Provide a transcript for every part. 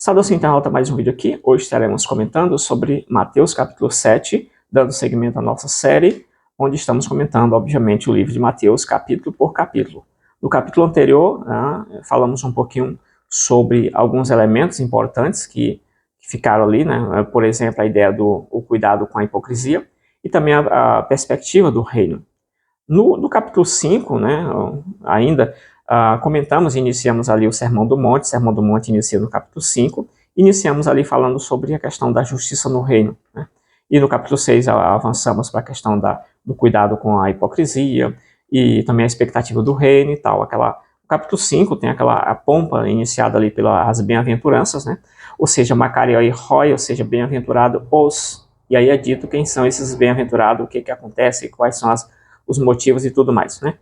Saudação internauta, mais um vídeo aqui. Hoje estaremos comentando sobre Mateus capítulo 7, dando seguimento à nossa série, onde estamos comentando, obviamente, o livro de Mateus capítulo por capítulo. No capítulo anterior, falamos um pouquinho sobre alguns elementos importantes que ficaram ali, né? Por exemplo, a ideia do cuidado com a hipocrisia e também a perspectiva do reino. No capítulo 5, né, ainda, comentamos e iniciamos ali o Sermão do Monte. O Sermão do Monte inicia no capítulo 5. Iniciamos ali falando sobre a questão da justiça no reino, né? E no capítulo 6 avançamos para a questão do cuidado com a hipocrisia e também a expectativa do reino e tal. O capítulo 5 tem a pompa iniciada ali pelas bem-aventuranças, né? Ou seja, Macarioi Roi, ou seja, bem-aventurado os. E aí é dito quem são esses bem-aventurados, o que acontece, quais são os motivos e tudo mais, né?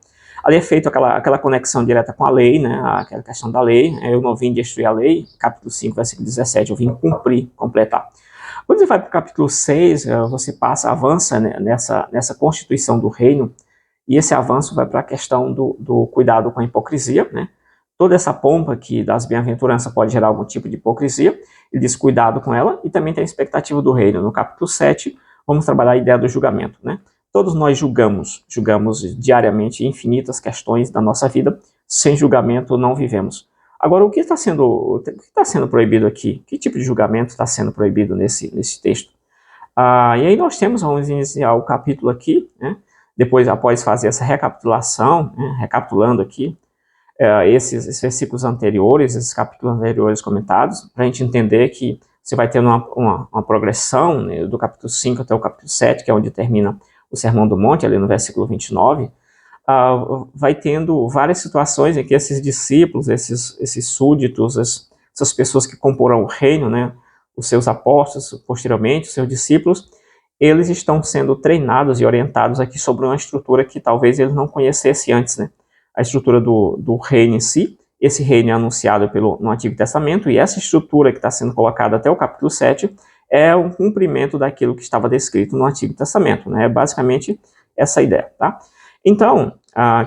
Ali é feito aquela conexão direta com a lei, né? Aquela questão da lei. Eu não vim destruir a lei, capítulo 5, versículo 17, eu vim cumprir, completar. Quando você vai para o capítulo 6, você avança, né, nessa constituição do reino, e esse avanço vai para a questão do cuidado com a hipocrisia, né? Toda essa pompa que das bem-aventuranças pode gerar algum tipo de hipocrisia, ele diz cuidado com ela, e também tem a expectativa do reino. No capítulo 7, vamos trabalhar a ideia do julgamento, né? Todos nós julgamos diariamente infinitas questões da nossa vida. Sem julgamento não vivemos. Agora, o que está sendo proibido aqui? Que tipo de julgamento está sendo proibido nesse texto? E aí vamos iniciar o capítulo aqui, né? Depois, após fazer essa recapitulação, né? Recapitulando aqui, esses versículos anteriores, esses capítulos anteriores comentados, para a gente entender que você vai ter uma progressão, né, do capítulo 5 até o capítulo 7, que é onde termina o Sermão do Monte, ali no versículo 29, vai tendo várias situações em que esses discípulos, esses súditos, essas pessoas que comporão o reino, né, os seus apóstolos, posteriormente, os seus discípulos, eles estão sendo treinados e orientados aqui sobre uma estrutura que talvez eles não conhecessem antes, né? A estrutura do reino em si. Esse reino é anunciado no Antigo Testamento, e essa estrutura que está sendo colocada até o capítulo 7 é um cumprimento daquilo que estava descrito no Antigo Testamento, né? É basicamente essa ideia, tá? Então,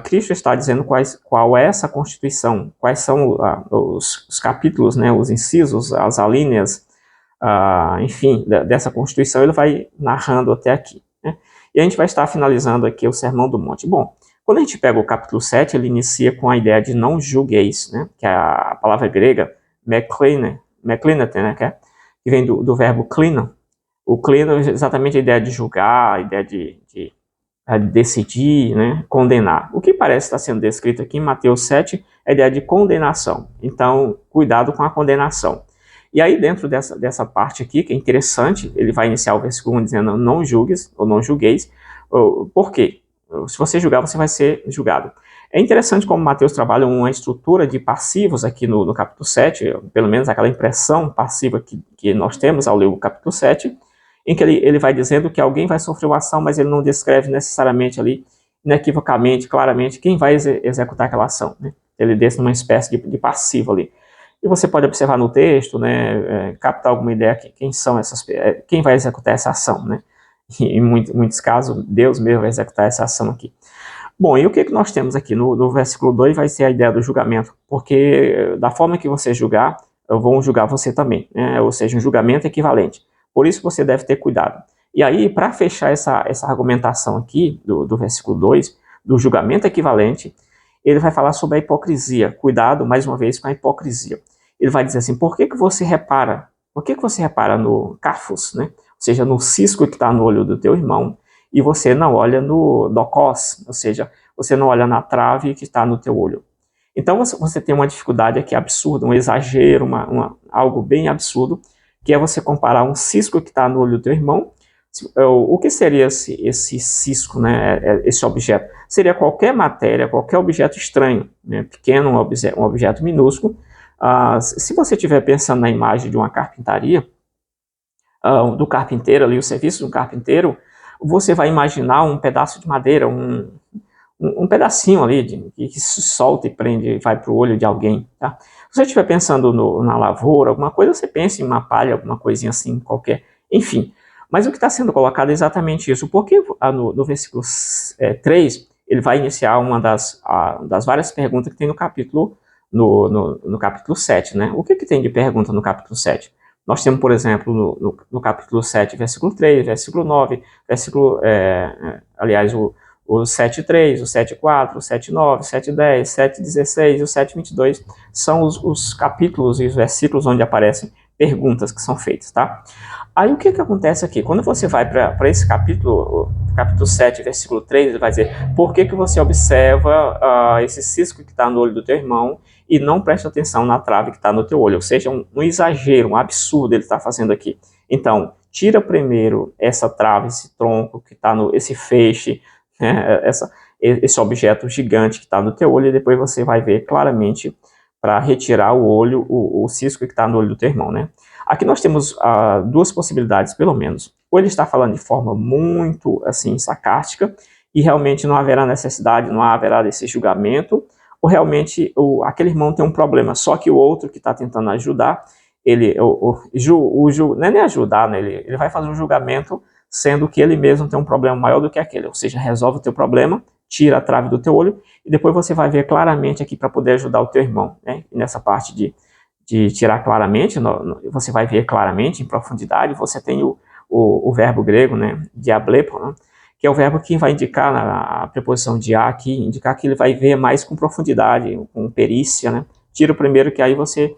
Cristo está dizendo qual é essa constituição, quais são os capítulos, né, os incisos, as alíneas, enfim, dessa constituição. Ele vai narrando até aqui, né? E a gente vai estar finalizando aqui o Sermão do Monte. Bom, quando a gente pega o capítulo 7, ele inicia com a ideia de não julgueis, né? Que é a palavra grega meklinete, né? Que vem do verbo klina. O klina é exatamente a ideia de julgar, a ideia de decidir, né? Condenar. O que parece estar sendo descrito aqui em Mateus 7 é a ideia de condenação. Então, cuidado com a condenação. E aí, dentro dessa parte aqui, que é interessante, ele vai iniciar o versículo 1 dizendo não julgues, ou não julgueis. Por quê? Se você julgar, você vai ser julgado. É interessante como Mateus trabalha uma estrutura de passivos aqui no capítulo 7, pelo menos aquela impressão passiva que nós temos ao ler o capítulo 7, em que ele vai dizendo que alguém vai sofrer uma ação, mas ele não descreve necessariamente ali, inequivocamente, claramente, quem vai executar aquela ação, né? Ele deixa uma espécie de passivo ali. E você pode observar no texto, né, captar alguma ideia que quem vai executar essa ação, né? E em muitos casos, Deus mesmo vai executar essa ação aqui. Bom, e o que nós temos aqui? No versículo 2 vai ser a ideia do julgamento, porque da forma que você julgar, vão julgar você também, né? Ou seja, um julgamento equivalente. Por isso você deve ter cuidado. E aí, para fechar essa argumentação aqui, do versículo 2, do julgamento equivalente, ele vai falar sobre a hipocrisia. Cuidado, mais uma vez, com a hipocrisia. Ele vai dizer assim, por que você repara no cafos, né? Ou seja, no cisco que está no olho do teu irmão, e você não olha no docós, ou seja, você não olha na trave que está no teu olho. Então você tem uma dificuldade aqui absurda, um exagero, algo bem absurdo, que é você comparar um cisco que está no olho do teu irmão. O que seria esse cisco, né, esse objeto? Seria qualquer matéria, qualquer objeto estranho, né, pequeno, um objeto minúsculo. Se você estiver pensando na imagem de uma carpintaria, do carpinteiro ali, o serviço do carpinteiro, você vai imaginar um pedaço de madeira, um pedacinho ali que se solta e prende e vai para o olho de alguém, tá? Se você estiver pensando na lavoura, alguma coisa, você pensa em uma palha, alguma coisinha assim, qualquer, enfim. Mas o que está sendo colocado é exatamente isso, porque no versículo 3, ele vai iniciar uma das várias perguntas que tem no capítulo no capítulo 7, né? O que tem de pergunta no capítulo 7? Nós temos, por exemplo, no capítulo 7, versículo 3, versículo 9, aliás, o 7:3, o 7:4, o 7:9, o 7:10, 7:16 e o 7:22 são os capítulos e os versículos onde aparecem perguntas que são feitas, tá? Aí o que acontece aqui? Quando você vai para esse capítulo 7, versículo 3, ele vai dizer: por que você observa esse cisco que está no olho do teu irmão e não presta atenção na trave que está no teu olho? Ou seja, um exagero, um absurdo ele está fazendo aqui. Então, tira primeiro essa trave, esse tronco que está esse feixe, né, esse objeto gigante que está no teu olho, e depois você vai ver claramente para retirar o olho, o cisco que está no olho do teu irmão, né? Aqui nós temos duas possibilidades, pelo menos. Ou ele está falando de forma muito, assim, sarcástica, e realmente não haverá necessidade, não haverá desse julgamento, ou realmente aquele irmão tem um problema, só que o outro que está tentando ajudar, não é nem ajudar, né? Ele vai fazer um julgamento, sendo que ele mesmo tem um problema maior do que aquele, ou seja, resolve o teu problema, tira a trave do teu olho, e depois você vai ver claramente aqui para poder ajudar o teu irmão, né? E nessa parte de tirar claramente, você vai ver claramente, em profundidade, você tem o verbo grego, né, diablepo, né, que é o verbo que vai indicar a preposição de a aqui, indicar que ele vai ver mais com profundidade, com perícia, né. Tira o primeiro que aí você,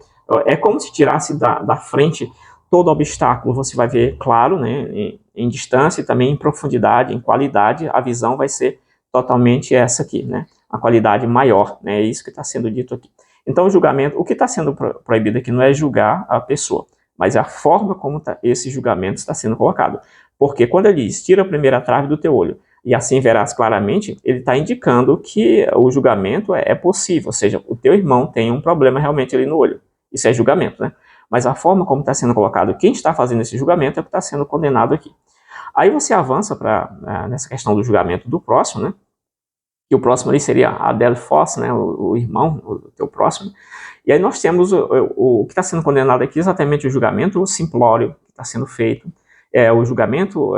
é como se tirasse da frente todo obstáculo, você vai ver claro, né, em distância e também em profundidade, em qualidade, a visão vai ser totalmente essa aqui, né, a qualidade maior, né, é isso que está sendo dito aqui. Então, o julgamento, o que está sendo proibido aqui não é julgar a pessoa, mas a forma como esse julgamento está sendo colocado. Porque quando ele diz, tira a primeira trave do teu olho, e assim verás claramente, ele está indicando que o julgamento é possível, ou seja, o teu irmão tem um problema realmente ali no olho. Isso é julgamento, né? Mas a forma como está sendo colocado, quem está fazendo esse julgamento é o que está sendo condenado aqui. Aí você avança nessa questão do julgamento do próximo, né? E o próximo ali seria a Delfos, né, o irmão, o teu próximo. E aí nós temos o que está sendo condenado aqui, exatamente o julgamento simplório que está sendo feito, o julgamento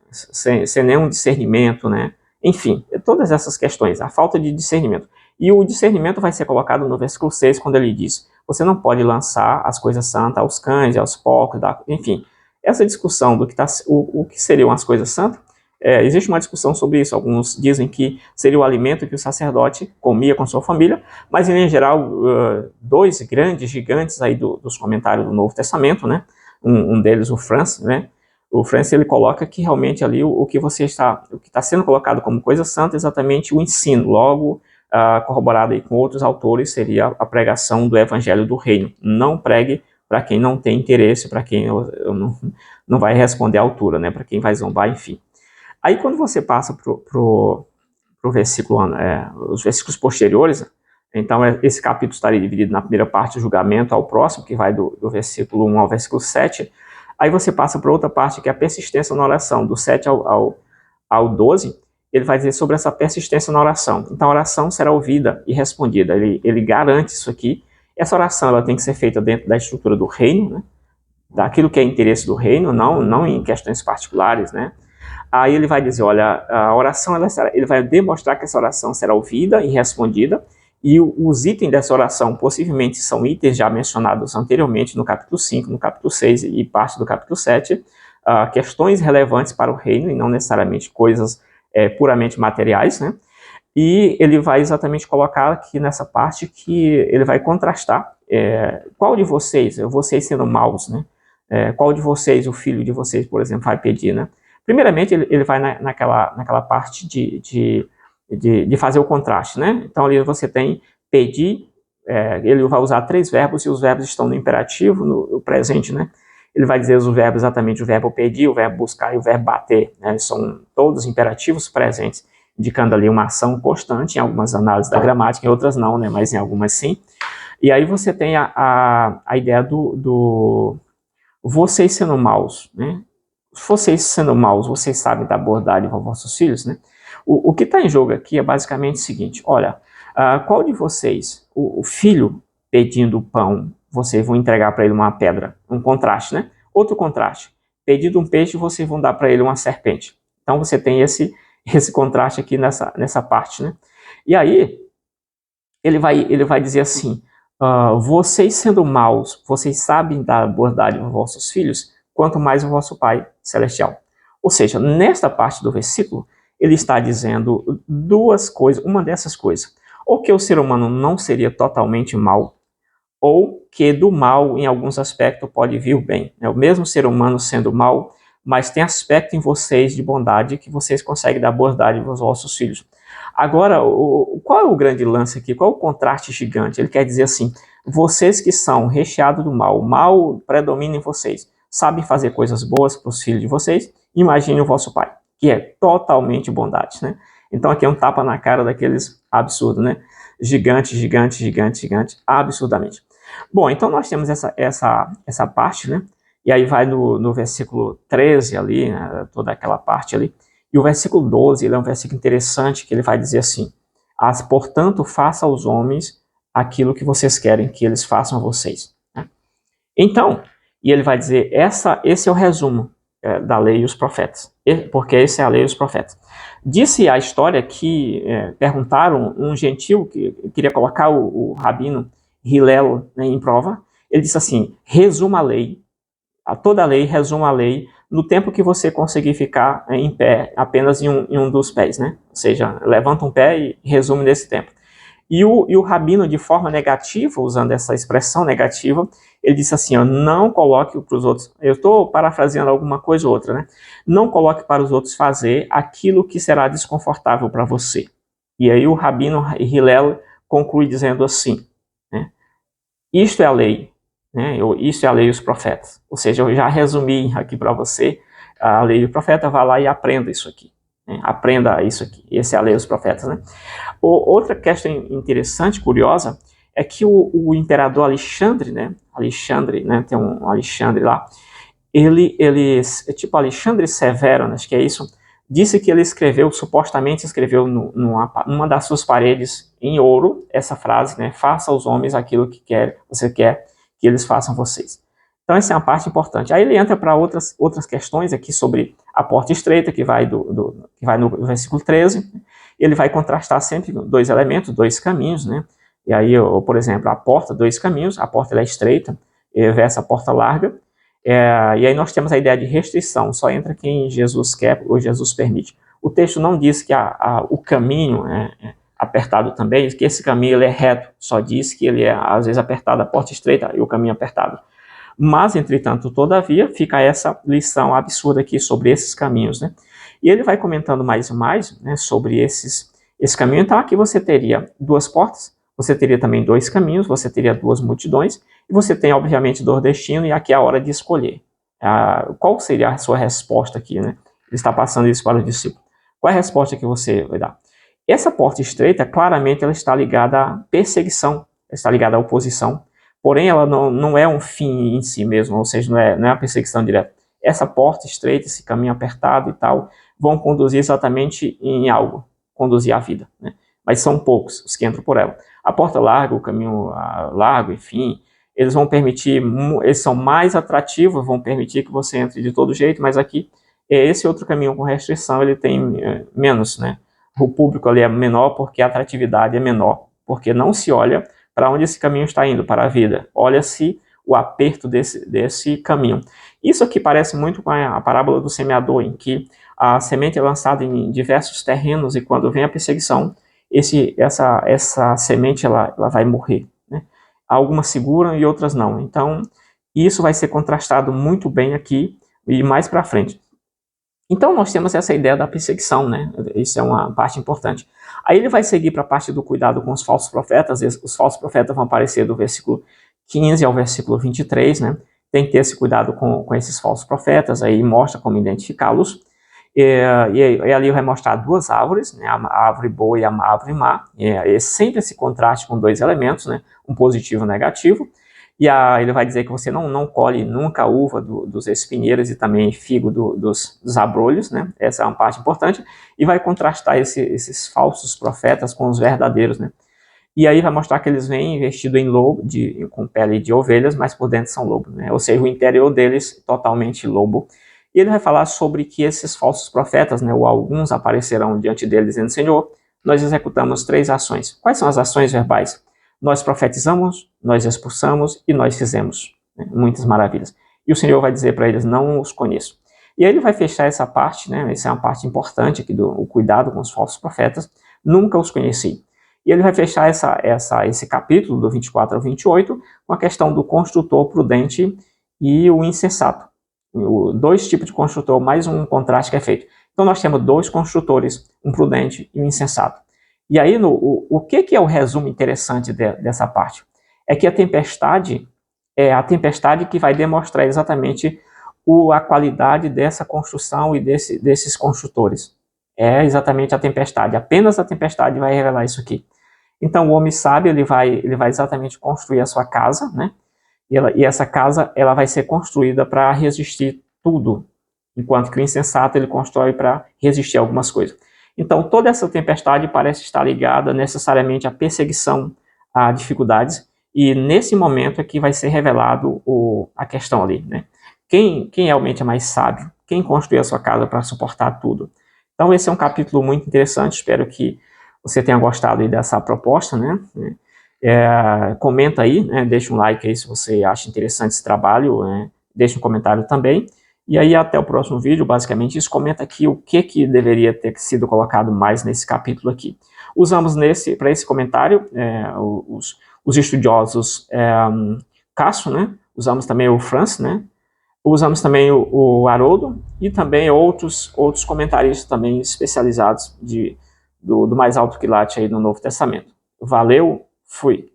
sem nenhum discernimento, né? Enfim, todas essas questões, a falta de discernimento. E o discernimento vai ser colocado no versículo 6, quando ele diz: você não pode lançar as coisas santas aos cães, aos porcos, enfim. Essa discussão do que o que seriam as coisas santas, existe uma discussão sobre isso. Alguns dizem que seria o alimento que o sacerdote comia com sua família, mas em geral, dois grandes gigantes aí dos comentários do Novo Testamento, né? Um deles, o Francis, né? O Francis, ele coloca que realmente ali o que está sendo colocado como coisa santa é exatamente o ensino. Logo, corroborado aí com outros autores, seria a pregação do Evangelho do Reino. Não pregue para quem não tem interesse, para quem não vai responder à altura, né? Para quem vai zombar, enfim. Aí quando você passa pro versículo, os versículos posteriores, então esse capítulo estaria dividido na primeira parte, o julgamento, ao próximo, que vai do versículo 1 ao versículo 7. Aí você passa para outra parte, que é a persistência na oração, do 7 ao 12, ele vai dizer sobre essa persistência na oração. Então a oração será ouvida e respondida, ele garante isso aqui. Essa oração ela tem que ser feita dentro da estrutura do reino, né? Daquilo que é interesse do reino, não em questões particulares, né? Aí ele vai dizer, olha, a oração, ele vai demonstrar que essa oração será ouvida e respondida, e os itens dessa oração possivelmente são itens já mencionados anteriormente no capítulo 5, no capítulo 6 e parte do capítulo 7, questões relevantes para o reino e não necessariamente coisas puramente materiais, né? E ele vai exatamente colocar aqui nessa parte que ele vai contrastar qual de vocês sendo maus, né? Qual de vocês, o filho de vocês, por exemplo, vai pedir, né? Primeiramente, ele vai naquela parte de fazer o contraste, né? Então, ali você tem pedir, ele vai usar 3 verbos, e os verbos estão no imperativo, no presente, né? Ele vai dizer os verbos, exatamente o verbo pedir, o verbo buscar e o verbo bater, né? São todos imperativos presentes, indicando ali uma ação constante, em algumas análises da gramática, em outras não, né? Mas em algumas sim. E aí você tem a ideia do vocês sendo maus, né? Vocês sendo maus, vocês sabem da bondade com vossos filhos, né? O que está em jogo aqui é basicamente o seguinte: olha, qual de vocês, o filho pedindo pão, vocês vão entregar para ele uma pedra? Um contraste, né? Outro contraste: pedindo um peixe, vocês vão dar para ele uma serpente. Então você tem esse contraste aqui nessa parte, né? E aí, ele vai dizer assim, vocês sendo maus, vocês sabem dar boa dádiva aos vossos filhos, quanto mais o vosso Pai Celestial. Ou seja, nesta parte do versículo, ele está dizendo duas coisas, uma dessas coisas, ou que o ser humano não seria totalmente mau, ou que do mal, em alguns aspectos, pode vir o bem. O mesmo ser humano sendo mau, mas tem aspecto em vocês de bondade que vocês conseguem dar boa dádiva aos vossos filhos. Agora, qual é o grande lance aqui? Qual é o contraste gigante? Ele quer dizer assim, vocês que são recheados do mal, o mal predomina em vocês, sabem fazer coisas boas para os filhos de vocês, imagine o vosso Pai, que é totalmente bondade, né? Então aqui é um tapa na cara daqueles absurdos, né? Gigante, gigante, gigante, gigante, absurdamente. Bom, então nós temos essa parte, né? E aí vai no versículo 13 ali, né? Toda aquela parte ali. E o versículo 12, ele é um versículo interessante, que ele vai dizer assim, portanto, faça aos homens aquilo que vocês querem que eles façam a vocês. Né? Então, e ele vai dizer, esse é o resumo da lei e os profetas, porque esse é a lei e os profetas. Disse a história que perguntaram um gentil que queria colocar o rabino Hillel, né, em prova. Ele disse assim, resuma a lei, toda a lei, resuma a lei, no tempo que você conseguir ficar em pé, apenas em um dos pés, né? Ou seja, levanta um pé e resume nesse tempo. E o rabino, de forma negativa, usando essa expressão negativa, ele disse assim, não coloque para os outros, eu estou parafraseando alguma coisa ou outra, né? Não coloque para os outros fazer aquilo que será desconfortável para você. E aí o rabino Hillel conclui dizendo assim, né? Isto é a lei, né? Isso é a lei e os profetas. Ou seja, eu já resumi aqui para você a lei e o profeta, vá lá e aprenda isso aqui. Né? Aprenda isso aqui. Essa é a lei e os profetas, né? Outra questão interessante, curiosa, é que o imperador Alexandre, né? Tem um Alexandre lá, ele é tipo Alexandre Severo, acho que é isso, disse que ele supostamente escreveu numa das suas paredes em ouro, essa frase, né? Faça aos homens aquilo que você quer que eles façam a vocês. Então essa é uma parte importante. Aí ele entra para outras questões aqui sobre a porta estreita, que vai no versículo 13. Ele vai contrastar sempre dois elementos, dois caminhos, né? E aí, por exemplo, a porta, dois caminhos, a porta ela é estreita, versus a porta larga. E aí nós temos a ideia de restrição, só entra quem Jesus quer ou Jesus permite. O texto não diz que o caminho é apertado também, que esse caminho ele é reto, só diz que ele é às vezes apertado, a porta estreita e o caminho apertado. Mas, entretanto, todavia, fica essa lição absurda aqui sobre esses caminhos, né? E ele vai comentando mais e mais, né, sobre esse caminho. Então aqui você teria duas portas, você teria também dois caminhos, você teria duas multidões, e você tem, obviamente, dois destinos, e aqui é a hora de escolher. Qual seria a sua resposta aqui, né? Ele está passando isso para o discípulo. Qual é a resposta que você vai dar? Essa porta estreita, claramente, ela está ligada à perseguição, está ligada à oposição, porém ela não é um fim em si mesmo, ou seja, não é a perseguição direta. Essa porta estreita, esse caminho apertado e tal, vão conduzir exatamente em algo, conduzir à vida, né? Mas são poucos os que entram por ela. A porta larga, o caminho largo, enfim, eles são mais atrativos, vão permitir que você entre de todo jeito, mas aqui, esse outro caminho com restrição, ele tem menos, né? O público ali é menor porque a atratividade é menor, porque não se olha para onde esse caminho está indo, para a vida. Olha-se o aperto desse caminho. Isso aqui parece muito com a parábola do semeador, em que a semente é lançada em diversos terrenos e quando vem a perseguição, essa semente ela vai morrer, né? Algumas seguram e outras não. Então, isso vai ser contrastado muito bem aqui e mais para frente. Então, nós temos essa ideia da perseguição, né? Isso é uma parte importante. Aí ele vai seguir para a parte do cuidado com os falsos profetas. Os falsos profetas vão aparecer do versículo 15 ao versículo 23, né? Tem que ter esse cuidado com esses falsos profetas, aí mostra como identificá-los. E ali vai mostrar duas árvores, né? A árvore boa e a árvore má. É sempre esse contraste com dois elementos, né? Um positivo e um negativo. E ele vai dizer que você não colhe nunca uva dos espinheiros e também figo dos abrolhos, né? Essa é uma parte importante. E vai contrastar esses falsos profetas com os verdadeiros, né? E aí vai mostrar que eles vêm vestidos em lobo, com pele de ovelhas, mas por dentro são lobos, né? Ou seja, o interior deles totalmente lobo. E ele vai falar sobre que esses falsos profetas, né, ou alguns aparecerão diante dele dizendo, Senhor, nós executamos 3 ações. Quais são as ações verbais? Nós profetizamos, nós expulsamos e nós fizemos, né? Muitas maravilhas. E o Senhor vai dizer para eles, não os conheço. E aí ele vai fechar essa parte, né? Essa é uma parte importante aqui do cuidado com os falsos profetas. Nunca os conheci. E ele vai fechar esse capítulo, do 24 ao 28, com a questão do construtor prudente e o insensato. 2 tipos de construtor, mais um contraste que é feito. Então nós temos 2 construtores, um prudente e um insensato. E aí o que é o resumo interessante dessa parte? É que a tempestade é a tempestade que vai demonstrar exatamente a qualidade dessa construção e desses construtores. É exatamente a tempestade. Apenas a tempestade vai revelar isso aqui. Então o homem sábio ele vai exatamente construir a sua casa, né? E essa casa ela vai ser construída para resistir tudo, enquanto que o insensato ele constrói para resistir a algumas coisas. Então toda essa tempestade parece estar ligada necessariamente à perseguição, a dificuldades, e nesse momento é que vai ser revelado a questão ali, né? Quem realmente é mais sábio? Quem construiu a sua casa para suportar tudo? Então esse é um capítulo muito interessante, espero que você tenha gostado aí dessa proposta, né? Comenta aí, né? Deixa um like aí se você acha interessante esse trabalho, né? Deixa um comentário também. E aí até o próximo vídeo, basicamente isso, comenta aqui o que deveria ter sido colocado mais nesse capítulo aqui. Usamos para esse comentário os estudiosos Cássio, né? Usamos também o Franz, né? Usamos também o Haroldo e também outros comentaristas também especializados do mais alto quilate aí no Novo Testamento. Valeu, fui!